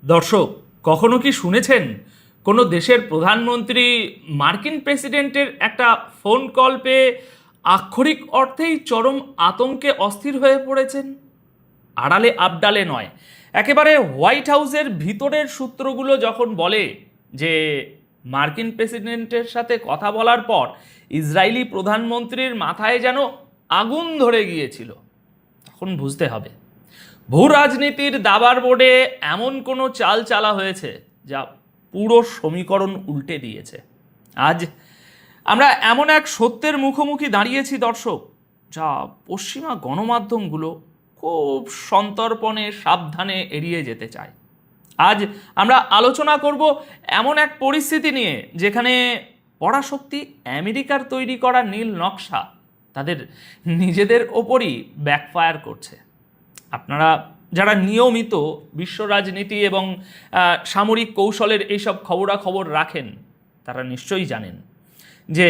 দর্শক, কখনো কি শুনেছেন কোনো দেশের প্রধানমন্ত্রী মার্কিন প্রেসিডেন্টের একটা ফোন কল পেয়ে আক্ষরিক অর্থেই চরম আতঙ্কে অস্থির হয়ে পড়েছেন? আড়ালে আবডালে নয়, একেবারে হোয়াইট হাউসের ভিতরের সূত্রগুলো যখন বলে যে মার্কিন প্রেসিডেন্টের সাথে কথা বলার পর ইসরায়েলি প্রধানমন্ত্রীর মাথায় যেন আগুন ধরে গিয়েছিল, তখন বুঝতে হবে ভূ রাজনীতির দাবার বোর্ডে এমন কোনো চাল চালা হয়েছে যা পুরো সমীকরণ উল্টে দিয়েছে। আজ আমরা এমন এক সত্যের মুখোমুখি দাঁড়িয়েছি দর্শক, যা পশ্চিমা গণমাধ্যমগুলো খুব সন্তর্পণে সাবধানে এড়িয়ে যেতে চায়। আজ আমরা আলোচনা করব এমন এক পরিস্থিতি নিয়ে যেখানে পরাশক্তি আমেরিকার তৈরি করা নীল নকশা তাদের নিজেদের ওপরই ব্যাকফায়ার করছে। আপনারা যারা নিয়মিত বিশ্ব রাজনীতি এবং সামরিক কৌশলের এইসব খবরাখবর রাখেন, তারা নিশ্চয়ই জানেন যে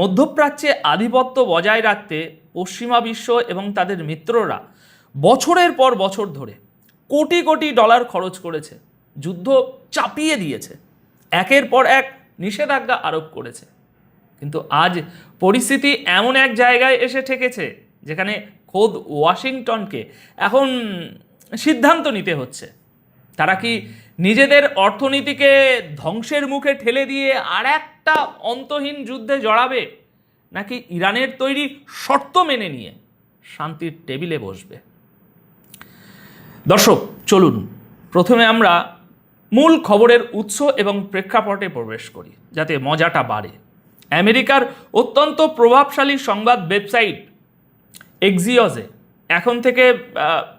মধ্যপ্রাচ্যে আধিপত্য বজায় রাখতে পশ্চিমা বিশ্ব এবং তাদের মিত্ররা বছরের পর বছর ধরে কোটি কোটি ডলার খরচ করেছে, যুদ্ধ চাপিয়ে দিয়েছে, একের পর এক নিষেধাজ্ঞা আরোপ করেছে। কিন্তু আজ পরিস্থিতি এমন এক জায়গায় এসে ঠেকেছে যেখানে খোদ ওয়াশিংটনকে এখন সিদ্ধান্ত নিতে হচ্ছে। তারা কি নিজেদের অর্থনীতিকে ধ্বংসের মুখে ঠেলে দিয়ে আর একটা অন্তহীন যুদ্ধে জড়াবে, নাকি ইরানের তৈরি শর্ত মেনে নিয়ে শান্তির টেবিলে বসবে? দর্শক, চলুন প্রথমে আমরা মূল খবরের উৎস এবং প্রেক্ষাপটে প্রবেশ করি, যাতে মজাটা বাড়ে। আমেরিকার অত্যন্ত প্রভাবশালী সংবাদ ওয়েবসাইট এক্সিওসে এখন থেকে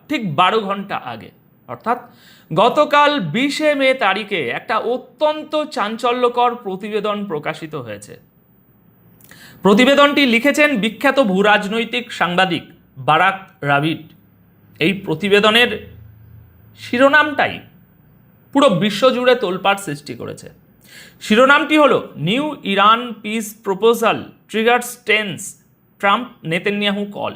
ঠিক 12 ঘন্টা আগে, অর্থাৎ গতকাল 20শে মে তারিখে একটা অত্যন্ত চাঞ্চল্যকর প্রতিবেদন প্রকাশিত হয়েছে। প্রতিবেদনটি লিখেছেন বিখ্যাত ভূরাজনৈতিক সাংবাদিক বারাক রাবিড। এই প্রতিবেদনের শিরোনামটাই পুরো বিশ্বজুড়ে তোলপাড় সৃষ্টি করেছে। শিরোনামটি হলো new Iran piece proposal triggers tense Trump Netanyahu call.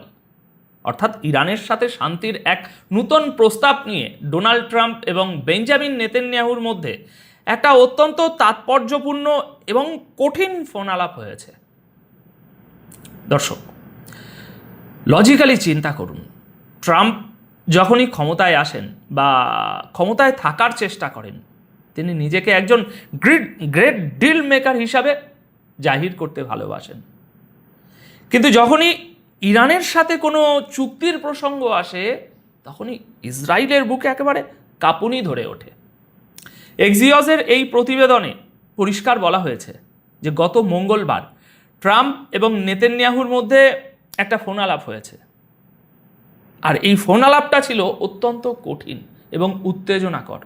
অর্থাৎ ইরানের সাথে শান্তির এক নূতন প্রস্তাব নিয়ে ডোনাল্ড ট্রাম্প এবং বেঞ্জামিন নেতানিয়াহুর মধ্যে একটা অত্যন্ত তাৎপর্যপূর্ণ এবং কঠিন ফোন আলাপ হয়েছে। দর্শক, লজিক্যালি চিন্তা করুন, ট্রাম্প যখনই ক্ষমতায় আসেন বা ক্ষমতায় থাকার চেষ্টা করেন, তিনি নিজেকে একজন গ্রেট ডিল মেকার হিসাবে জাহির করতে ভালোবাসেন। কিন্তু যখনই ইরানের সাথে কোনো চুক্তির প্রসঙ্গ আসে, তখনই ইসরায়েলের বুকে একেবারে কাঁপুনি ধরে ওঠে। এক্সিওসের এই প্রতিবেদনে পরিষ্কার বলা হয়েছে যে গত মঙ্গলবার ট্রাম্প এবং নেতানিয়াহুর মধ্যে একটা ফোন আলাপ হয়েছে, আর এই ফোন আলাপটা ছিল অত্যন্ত কঠিন এবং উত্তেজনাকর।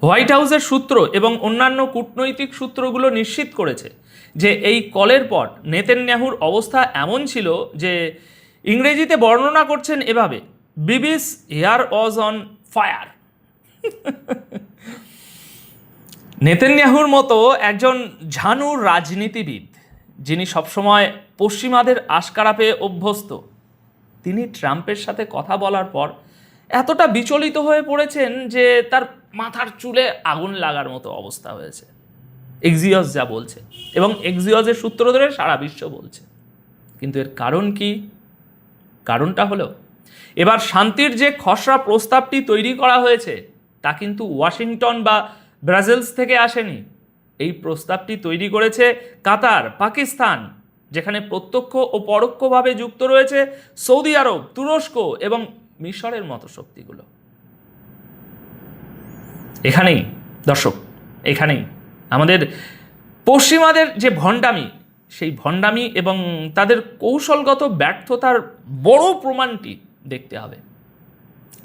হোয়াইট হাউসের সূত্র এবং অন্যান্য কূটনৈতিক সূত্রগুলো নিশ্চিত করেছে যে এই কলের পর নেতানিয়াহুর অবস্থা এমন ছিল যে ইংরেজিতে বর্ণনা করছেন এভাবে, বিবিস হেয়ার ওয়াজ অন ফায়ার। নেতানিয়াহুর মতো একজন ঝানু রাজনীতিবিদ, যিনি সবসময় পশ্চিমাদের আশকারা পেয়ে অভ্যস্ত, তিনি ট্রাম্পের সাথে কথা বলার পর এতটা বিচলিত হয়ে পড়েছেন যে তার মাথার চুলে আগুন লাগার মতো অবস্থা হয়েছে। এক্সিওস যা বলছে, এবং এক্সিওসের সূত্র ধরে সারা বিশ্ব বলছে। কিন্তু এর কারণ কি? কারণটা হলো, এবার শান্তির যে খসড়া প্রস্তাবটি তৈরি করা হয়েছে তা কিন্তু ওয়াশিংটন বা ব্রাসেলস থেকে আসেনি। এই প্রস্তাবটি তৈরি করেছে কাতার, পাকিস্তান, যেখানে প্রত্যক্ষ ও পরোক্ষভাবে যুক্ত রয়েছে সৌদি আরব, তুরস্ক এবং মিশরের মতো শক্তিগুলো। এখানেই দর্শক, এখানেই আমাদের পশ্চিমাদের যে ভণ্ডামি, সেই ভণ্ডামি এবং তাদের কৌশলগত ব্যর্থতার বড় প্রমাণটি দেখতে হবে।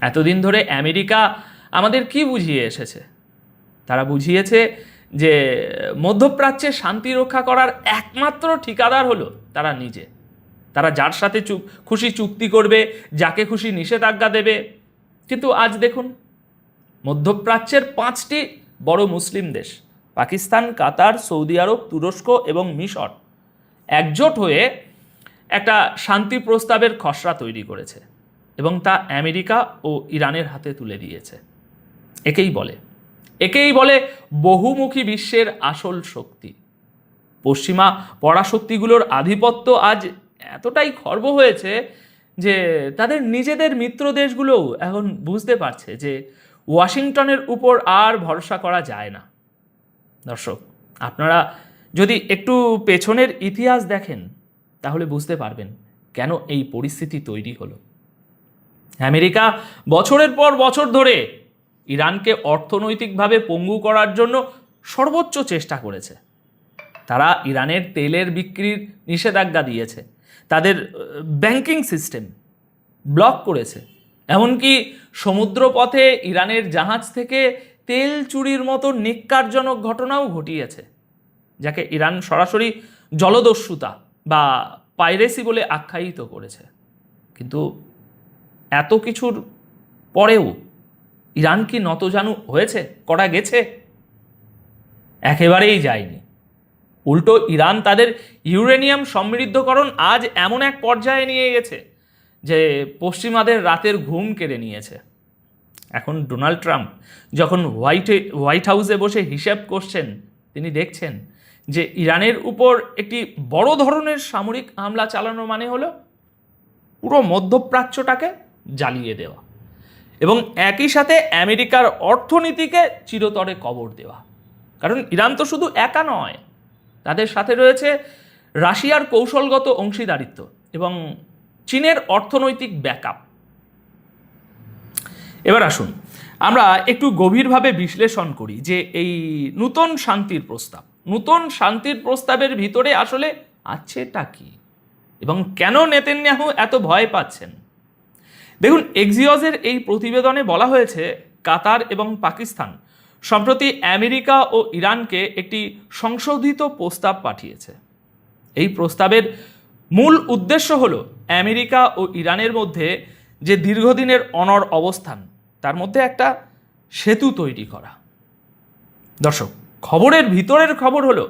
এতদিন ধরে আমেরিকা আমাদের কি বুঝিয়ে এসেছে? তারা বুঝিয়েছে যে মধ্যপ্রাচ্যে শান্তি রক্ষা করার একমাত্র ঠিকাদার হলো তারা নিজে। তারা যার সাথে খুশি চুক্তি করবে, যাকে খুশি নিষেধাজ্ঞা দেবে। কিন্তু আজ দেখুন, মধ্যপ্রাচ্যের 5টি বড় মুসলিম দেশ, পাকিস্তান, কাতার, সৌদি আরব, তুরস্ক এবং মিশর, একজোট হয়ে একটা শান্তি প্রস্তাবের খসড়া তৈরি করেছে এবং তা আমেরিকা ও ইরানের হাতে তুলে দিয়েছে। একেই বলে বহুমুখী বিশ্বের আসল শক্তি। পশ্চিমা পরাশক্তিগুলোর আধিপত্য আজ এতটাই খর্ব হয়েছে যে তাদের নিজেদের মিত্র দেশগুলোও এখন বুঝতে পারছে যে ওয়াশিংটনের উপর আর ভরসা করা যায় না। দর্শক, আপনারা যদি একটু পেছনের ইতিহাস দেখেন তাহলে বুঝতে পারবেন কেন এই পরিস্থিতি তৈরি হলো। আমেরিকা বছরের পর বছর ধরে ইরানকে অর্থনৈতিকভাবে পঙ্গু করার জন্য সর্বোচ্চ চেষ্টা করেছে। তারা ইরানের তেলের বিক্রির নিষেধাজ্ঞা দিয়েছে, তাদের ব্যাংকিং সিস্টেম ব্লক করেছে, এমনকি সমুদ্রপথে ইরানের জাহাজ থেকে তেল চুরির মতো নিক্কারজনক ঘটনাও ঘটিয়েছে, যাকে ইরান সরাসরি জলদস্যুতা বা পাইরেসি বলে আখ্যায়িত করেছে। কিন্তু এত কিছুর পরেও ইরান কি নতজানু হয়েছে, করা গেছে? একেবারেই যায়নি। উল্টো ইরান তাদের ইউরেনিয়াম সমৃদ্ধকরণ আজ এমন এক পর্যায়ে নিয়ে গেছে যে পশ্চিমাদের রাতের ঘুম কেড়ে নিয়েছে। এখন ডোনাল্ড ট্রাম্প যখন হোয়াইট হাউসে বসে হিসেব করছেন, তিনি দেখছেন যে ইরানের উপর একটি বড় ধরনের সামরিক হামলা চালানো মানে হলো পুরো মধ্যপ্রাচ্যটাকে জ্বালিয়ে দেওয়া এবং একই সাথে আমেরিকার অর্থনীতিকে চিরতরে কবর দেওয়া। কারণ ইরান তো শুধু একা নয়, তাদের সাথে রয়েছে রাশিয়ার কৌশলগত অংশীদারিত্ব এবং চীনের অর্থনৈতিক ব্যাকআপ। এবার আসুন আমরা একটু গভীরভাবে বিশ্লেষণ করি যে এই নূতন শান্তির প্রস্তাবের ভিতরে আসলে আছেটা কি এবং কেন নেতানিয়াহু এত ভয় পাচ্ছেন। দেখুন, এক্সিওসের এই প্রতিবেদনে বলা হয়েছে কাতার এবং পাকিস্তান সম্প্রতি আমেরিকা ও ইরানকে একটি সংশোধিত প্রস্তাব পাঠিয়েছে। এই প্রস্তাবের মূল উদ্দেশ্য হল আমেরিকা ও ইরানের মধ্যে যে দীর্ঘদিনের অনড় অবস্থান, তার মধ্যে একটা সেতু তৈরি করা। দর্শক, খবরের ভিতরের খবর হলো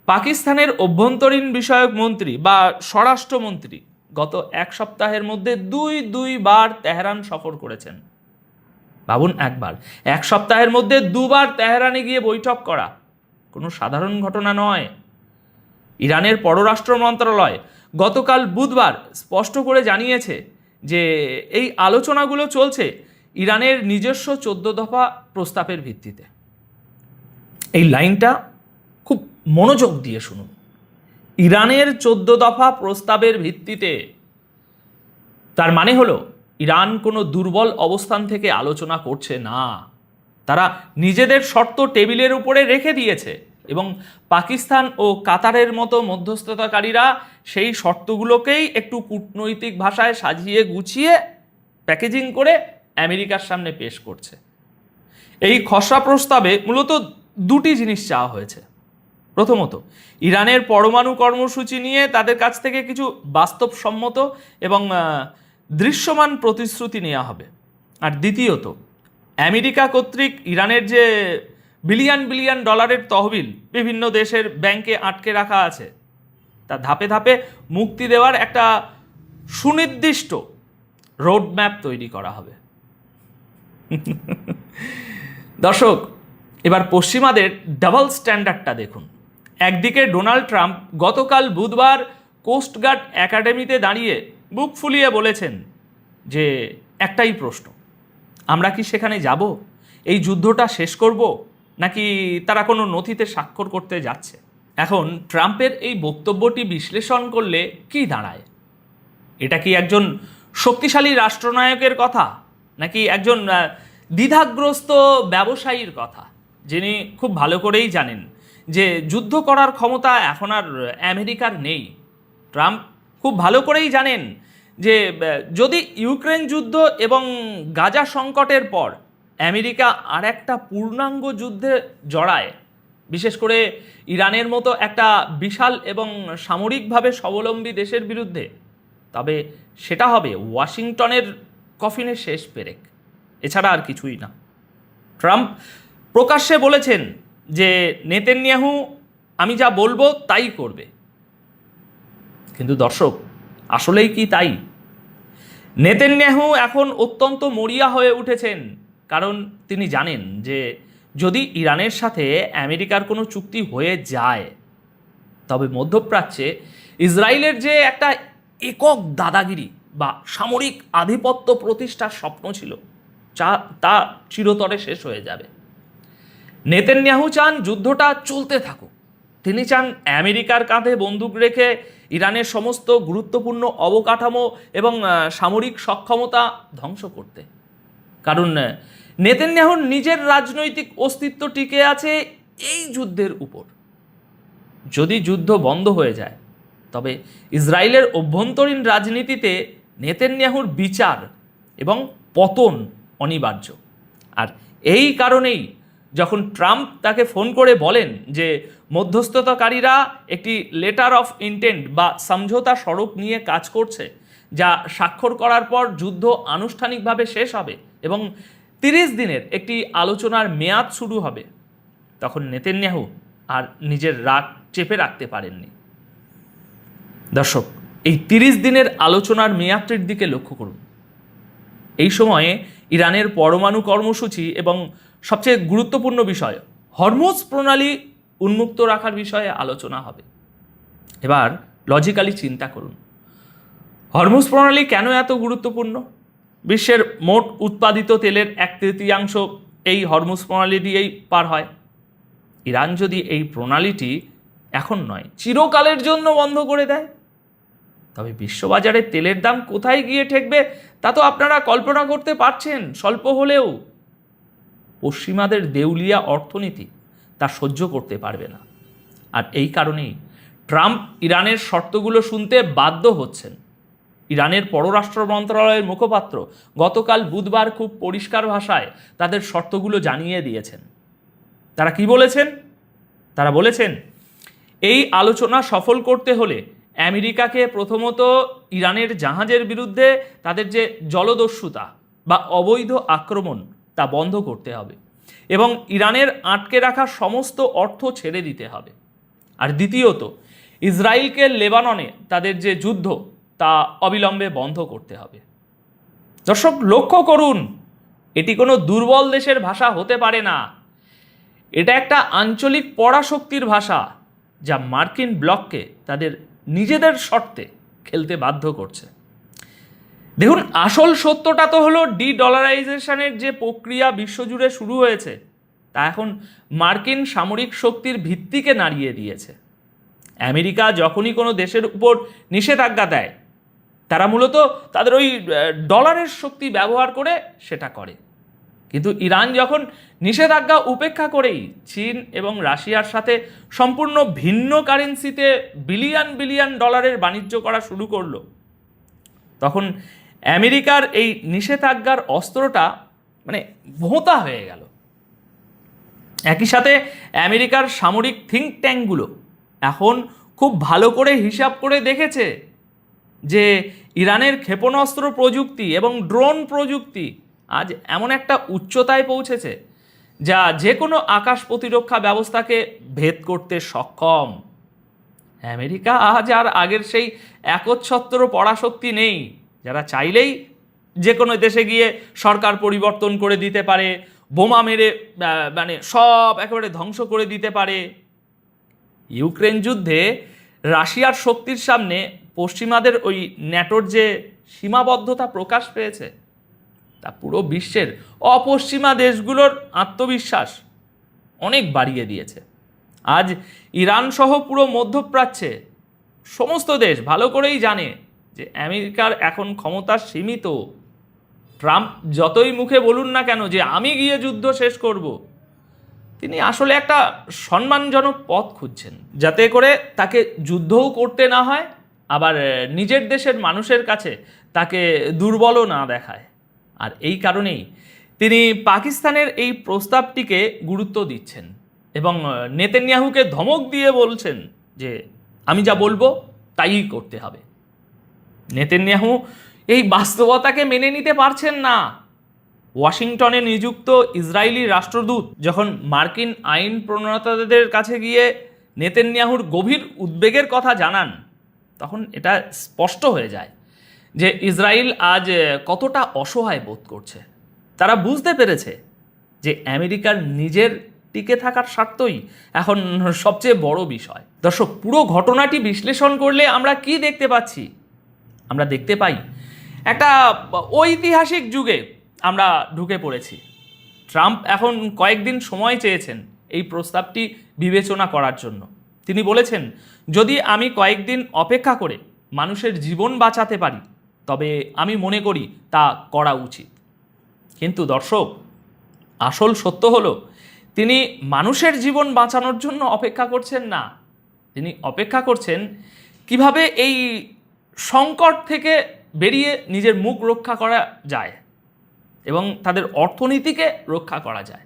পাকিস্তানের অভ্যন্তরীণ বিষয়ক মন্ত্রী বা স্বরাষ্ট্রমন্ত্রী গত এক সপ্তাহের মধ্যে দুইবার তেহরান সফর করেছেন। ভাবুন, এক সপ্তাহের মধ্যে দুবার তেহরানে গিয়ে বৈঠক করা কোনো সাধারণ ঘটনা নয়। ইরানের পররাষ্ট্র মন্ত্রণালয় গতকাল বুধবার স্পষ্ট করে জানিয়েছে যে এই আলোচনাগুলো চলছে ইরানের নিজস্ব 14 দফা প্রস্তাবের ভিত্তিতে। এই লাইনটা খুব মনোযোগ দিয়ে শুনুন, ইরানের 14 দফা প্রস্তাবের ভিত্তিতে। তার মানে হলো ইরান কোনো দুর্বল অবস্থান থেকে আলোচনা করছে না, তারা নিজেদের শর্ত টেবিলের উপরে রেখে দিয়েছে এবং পাকিস্তান ও কাতারের মতো মধ্যস্থতাকারীরা সেই শর্তগুলোকেই একটু কূটনৈতিক ভাষায় সাজিয়ে গুছিয়ে প্যাকেজিং করে আমেরিকার সামনে পেশ করছে। এই খসড়া প্রস্তাবে মূলত দুটি জিনিস চাওয়া হয়েছে। প্রথমত, ইরানের পরমাণু কর্মসূচি নিয়ে তাদের কাছ থেকে কিছু বাস্তবসম্মত এবং দৃশ্যমান প্রতিশ্রুতি নেওয়া হবে। আর দ্বিতীয়ত, আমেরিকা কর্তৃক ইরানের যে বিলিয়ন ডলারের তহবিল বিভিন্ন দেশের ব্যাংকে আটকে রাখা আছে, তা ধাপে ধাপে মুক্তি দেওয়ার একটা সুনির্দিষ্ট রোডম্যাপ তৈরি করা হবে। দর্শক, এবার পশ্চিমাদের ডাবল স্ট্যান্ডার্ডটা দেখুন। একদিকে ডোনাল্ড ট্রাম্প গতকাল বুধবার কোস্টগার্ড একাডেমিতে দাঁড়িয়ে বুক ফুলিয়ে বলেছেন যে একটাই প্রশ্ন, আমরা কি সেখানে যাব, এই যুদ্ধটা শেষ করব, নাকি তারা কোনো নথিতে স্বাক্ষর করতে যাচ্ছে? এখন ট্রাম্পের এই বক্তব্যটি বিশ্লেষণ করলে কি দাঁড়ায়? এটা কি একজন শক্তিশালী রাষ্ট্রনায়কের কথা, নাকি একজন দ্বিধাগ্রস্ত ব্যবসায়ীর কথা, যিনি খুব ভালো করেই জানেন যে যুদ্ধ করার ক্ষমতা এখন আর আমেরিকার নেই? ট্রাম্প খুব ভালো করেই জানেন যে যদি ইউক্রেন যুদ্ধ এবং গাজা সংকটের পর আমেরিকা আর একটা পূর্ণাঙ্গ যুদ্ধে জড়ায়, বিশেষ করে ইরানের মতো একটা বিশাল এবং সামরিকভাবে স্বাবলম্বী দেশের বিরুদ্ধে, তবে সেটা হবে ওয়াশিংটনের কফিনের শেষ পেরেক, এছাড়া আর কিছুই না। ট্রাম্প প্রকাশ্যে বলেছেন যে নেতানিয়াহু আমি যা বলবো তাই করবে। কিন্তু দর্শক, আসলেই কি তাই? নেতানিয়াহু এখন অত্যন্ত মরিয়া হয়ে উঠেছেন, কারণ তিনি জানেন যে যদি ইরানের সাথে আমেরিকার কোনো চুক্তি হয়ে যায় তবে মধ্যপ্রাচ্যে ইসরায়েলের যে একটা একক দাদাগিরি বা সামরিক আধিপত্য প্রতিষ্ঠার স্বপ্ন ছিল তা চিরতরে শেষ হয়ে যাবে। নেতানিয়াহু চান যুদ্ধটা চলতে থাকুক। তিনি চান আমেরিকার কাঁধে বন্দুক রেখে ইরানের সমস্ত গুরুত্বপূর্ণ অবকাঠামো এবং সামরিক সক্ষমতা ধ্বংস করতে। কারণ নেতানিয়াহুর নিজের রাজনৈতিক অস্তিত্ব টিকে আছে এই যুদ্ধের উপর। যদি যুদ্ধ বন্ধ হয়ে যায় তবে ইসরায়েলের অভ্যন্তরীণ রাজনীতিতে নেতানিয়াহুর বিচার এবং পতন অনিবার্য। আর এই কারণেই যখন ট্রাম্প তাকে ফোন করে বলেন যে মধ্যস্থতাকারীরা একটি লেটার অফ ইন্টেন্ট বা সমঝোতা স্বরূপ নিয়ে কাজ করছে, যা স্বাক্ষর করার পর যুদ্ধ আনুষ্ঠানিকভাবে শেষ হবে এবং 30 দিনের একটি আলোচনার মেয়াদ শুরু হবে, তখন নেতানিয়াহু আর নিজের রাগ চেপে রাখতে পারেননি। দর্শক, এই 30 দিনের আলোচনার মেয়াদটির দিকে লক্ষ্য করুন। এই সময়ে ইরানের পরমাণু কর্মসূচি এবং সবচেয়ে গুরুত্বপূর্ণ বিষয় হরমুজ প্রণালী উন্মুক্ত রাখার বিষয়ে আলোচনা হবে। এবার লজিক্যালি চিন্তা করুন, হরমুজ প্রণালী কেন এত গুরুত্বপূর্ণ? বিশ্বের মোট উৎপাদিত তেলের 1/3 এই হরমুজ প্রণালী দিয়েই পার হয়। ইরান যদি এই প্রণালীটি এখন নয় চিরকালের জন্য বন্ধ করে দেয় তবে বিশ্ববাজারে তেলের দাম কোথায় গিয়ে ঠেকবে তা তো আপনারা কল্পনা করতে পারছেন। স্বল্প হলেও পশ্চিমাদের দেউলিয়া অর্থনীতি তা সহ্য করতে পারবে না। আর এই কারণেই ট্রাম্প ইরানের শর্তগুলো শুনতে বাধ্য হচ্ছেন। ইরানের পররাষ্ট্র মন্ত্রণালয়ের মুখপাত্র গতকাল বুধবার খুব পরিষ্কার ভাষায় তাদের শর্তগুলো জানিয়ে দিয়েছেন। তারা কি বলেছেন? তারা বলেছেন, এই আলোচনা সফল করতে হলে আমেরিকাকে প্রথমত ইরানের জাহাজের বিরুদ্ধে তাদের যে জলদস্যুতা বা অবৈধ আক্রমণ তা বন্ধ করতে হবে এবং ইরানের আটকে রাখা সমস্ত অর্থ ছেড়ে দিতে হবে। আর দ্বিতীয়ত ইসরায়েলকে লেবাননে তাদের যে যুদ্ধ তা অবিলম্বে বন্ধ করতে হবে। দর্শক, লক্ষ্য করুন, এটি কোনো দুর্বল দেশের ভাষা হতে পারে না। এটা একটা আঞ্চলিক পরাশক্তির ভাষা যা মার্কিন ব্লককে তাদের নিজেদের শর্তে খেলতে বাধ্য করছে। দেখুন, আসল সত্যটা তো হলো ডি-ডলারাইজেশনের যে প্রক্রিয়া বিশ্বজুড়ে শুরু হয়েছে তা এখন মার্কিন সামরিক শক্তির ভিত্তিকে নাড়িয়ে দিয়েছে। আমেরিকা যখনই কোনো দেশের উপর নিষেধাজ্ঞা দেয় তারা মূলত তাদের ওই ডলারের শক্তি ব্যবহার করে সেটা করে। কিন্তু ইরান যখন নিষেধাজ্ঞা উপেক্ষা করেই চীন এবং রাশিয়ার সাথে সম্পূর্ণ ভিন্ন কারেন্সিতে বিলিয়ন বিলিয়ন ডলারের বাণিজ্য করা শুরু করলো, তখন আমেরিকার এই নিষেধাজ্ঞার অস্ত্রটা ভোঁতা হয়ে গেল। একই সাথে আমেরিকার সামরিক থিঙ্ক ট্যাঙ্কগুলো এখন খুব ভালো করে হিসাব করে দেখেছে যে ইরানের ক্ষেপণাস্ত্র প্রযুক্তি এবং ড্রোন প্রযুক্তি আজ এমন একটা উচ্চতায় পৌঁছেছে যা যে কোনো আকাশ প্রতিরক্ষা ব্যবস্থাকে ভেদ করতে সক্ষম। আমেরিকা আজ আর আগের সেই একচ্ছত্র পরাশক্তি নেই, যারা চাইলেই যে কোনো দেশে গিয়ে সরকার পরিবর্তন করে দিতে পারে, বোমা মেরে সব একেবারে ধ্বংস করে দিতে পারে। ইউক্রেন যুদ্ধে রাশিয়ার শক্তির সামনে পশ্চিমাদের ওই ন্যাটোর যে সীমাবদ্ধতা প্রকাশ পেয়েছে তা পুরো বিশ্বের অপশ্চিমা দেশগুলোর আত্মবিশ্বাস অনেক বাড়িয়ে দিয়েছে। আজ ইরান সহ পুরো মধ্যপ্রাচ্যে সমস্ত দেশ ভালো করেই জানে যে আমেরিকার এখন ক্ষমতা সীমিত। ট্রাম্প যতই মুখে বলুন না কেন যে আমি গিয়ে যুদ্ধ শেষ করব, তিনি আসলে একটা সম্মানজনক পথ খুঁজছেন যাতে করে তাকে যুদ্ধও করতে না হয়, আবার নিজের দেশের মানুষের কাছে তাকে দুর্বলও না দেখায়। আর এই কারণেই তিনি পাকিস্তানের এই প্রস্তাবটিকে গুরুত্ব দিচ্ছেন এবং নেতানিয়াহুকে ধমক দিয়ে বলছেন যে আমি যা বলবো তাই করতে হবে। নেতানিয়াহু এই বাস্তবতাকে মেনে নিতে পারছেন না। ওয়াশিংটনে নিযুক্ত ইসরায়েলি রাষ্ট্রদূত যখন মার্কিন আইন প্রণেতাদের কাছে গিয়ে নেতানিয়াহুর গভীর উদ্বেগের কথা জানান, তখন এটা স্পষ্ট হয়ে যায় যে ইসরায়েল আজ কতটা অসহায় বোধ করছে। তারা বুঝতে পেরেছে যে আমেরিকার নিজের টিকে থাকার স্বার্থই এখন সবচেয়ে বড় বিষয়। দর্শক, পুরো ঘটনাটি বিশ্লেষণ করলে আমরা কি দেখতে পাচ্ছি? আমরা দেখতে পাই একটা ঐতিহাসিক যুগে আমরা ঢুকে পড়েছি। ট্রাম্প এখন কয়েকদিন সময় চেয়েছেন এই প্রস্তাবটি বিবেচনা করার জন্য। তিনি বলেছেন, যদি আমি কয়েকদিন অপেক্ষা করে মানুষের জীবন বাঁচাতে পারি তবে আমি মনে করি তা করা উচিত। কিন্তু দর্শক, আসল সত্য হলো তিনি মানুষের জীবন বাঁচানোর জন্য অপেক্ষা করছেন না। তিনি অপেক্ষা করছেন কিভাবে এই সংকট থেকে বেরিয়ে নিজের মুখ রক্ষা করা যায় এবং তাদের অর্থনীতিকে রক্ষা করা যায়।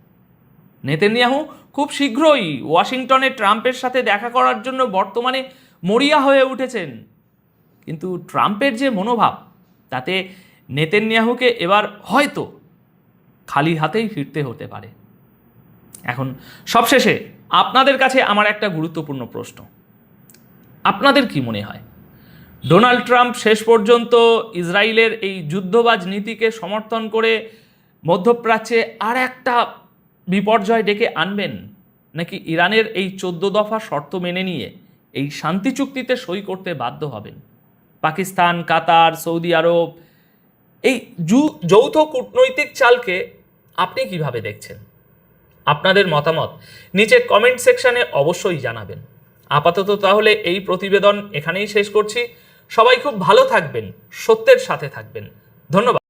নেতানিয়াহু খুব শীঘ্রই ওয়াশিংটনে ট্রাম্পের সাথে দেখা করার জন্য বর্তমানে মরিয়া হয়ে উঠেছেন। কিন্তু ট্রাম্পের যে মনোভাব, তাতে নেতানিয়াহুকে এবার হয়তো খালি হাতেই ফিরতে হতে পারে। এখন সবশেষে আপনাদের কাছে আমার একটা গুরুত্বপূর্ণ প্রশ্ন, আপনাদের কি মনে হয় ডোনাল্ড ট্রাম্প শেষ পর্যন্ত ইসরায়েলের এই যুদ্ধবাজ নীতিকে সমর্থন করে মধ্যপ্রাচ্যে আর একটা বিপর্যয় ডেকে আনবেন, নাকি ইরানের এই 14 দফা শর্ত মেনে নিয়ে এই শান্তি চুক্তিতে সই করতে বাধ্য হবেন? পাকিস্তান, কাতার, সৌদি আরব এই যৌথ কূটনৈতিক চালকে আপনি কিভাবে দেখছেন? আপনাদের মতামত নিচে কমেন্ট সেকশনে অবশ্যই জানাবেন। আপাতত তাহলে এই প্রতিবেদন এখানেই শেষ করছি। সবাই খুব ভালো থাকবেন, সত্যের সাথে থাকবেন। ধন্যবাদ।